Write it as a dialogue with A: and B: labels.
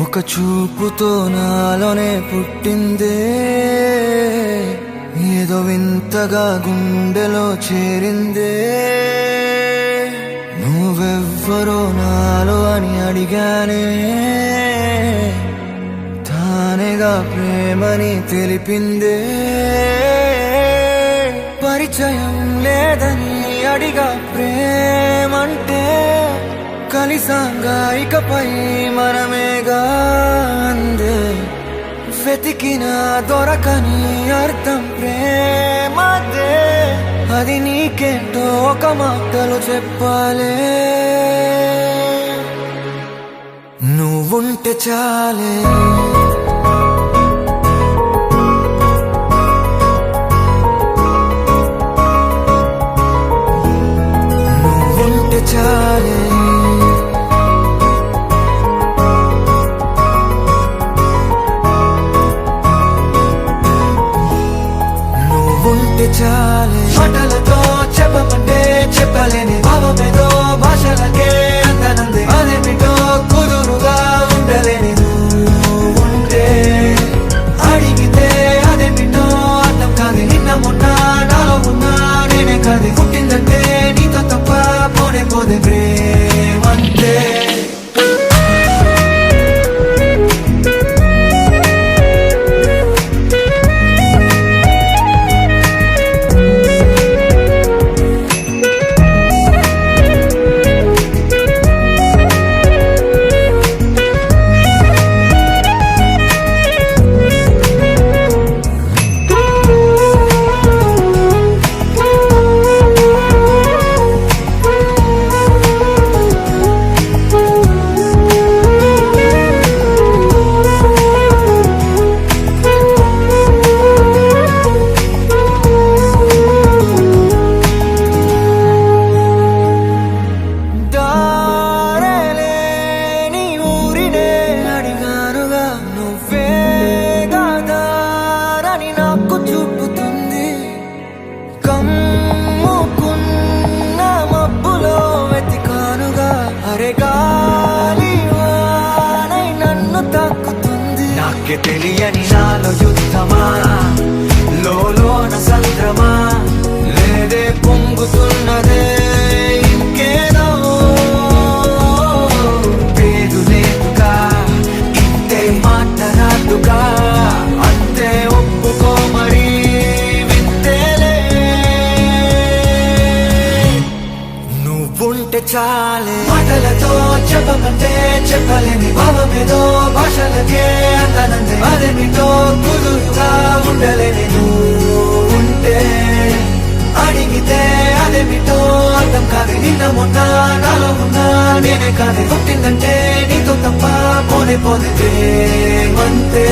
A: ఒక చూపుతో నాలోనే పుట్టిందే, ఏదో వింతగా గుండెలో చేరిందే. నువ్వెవ్వరో నాలో అని అడిగానే, తానేగా ప్రేమని తెలిపిందే. పరిచయం లేదని అడిగా ప్రేమంటే, కలిసాంగా ఇకపై మనమేగా అందే. వెతికినా దొరకని అర్థం ప్రేమదే, అది నీకేంటో ఒక మాటలో చెప్పాలే. నువ్వుంటే చాలే, నువ్వుంటే చాలే, చాలే. మాటలతో చెప్పమంటే చెప్పలేని భావమేదో భాషలకే అందనంది. అదేమిటో కుదురుగా ఉండలేని నువ్వుంటే, అడిగితే అదేమిటో అర్థం కాదు. నిన్న మొన్న నాలో ఉన్నా నేనే కాదు. పుట్టిందంటే నీతో తప్ప పోనే పోదే ప్రేమంతే. నాకే తెలియని నాలో యుద్ధమా, లోన సంద్రమా, లేదే పొంగుతున్నదే ఇంకేదో. పేరు లేదుగా ఇంతే మాట్లాడుగా, అంతే ఒప్పుకో మరి వింతేలే. నువ్వుంటే చాలే, మాటలతో చెప్పమంటే చెప్పలేని భావమేదో భాషలకే అందనంది. అదేమిటో కుదురుగా ఉండలేని నువ్వుంటే, అడిగితే అదేమిటో అర్థం కాదు. నిన్న మొన్న నాలో ఉన్నా నేనే కాదు. పుట్టిందంటే నీతో తప్ప పోనే పోదే ప్రేమంతే.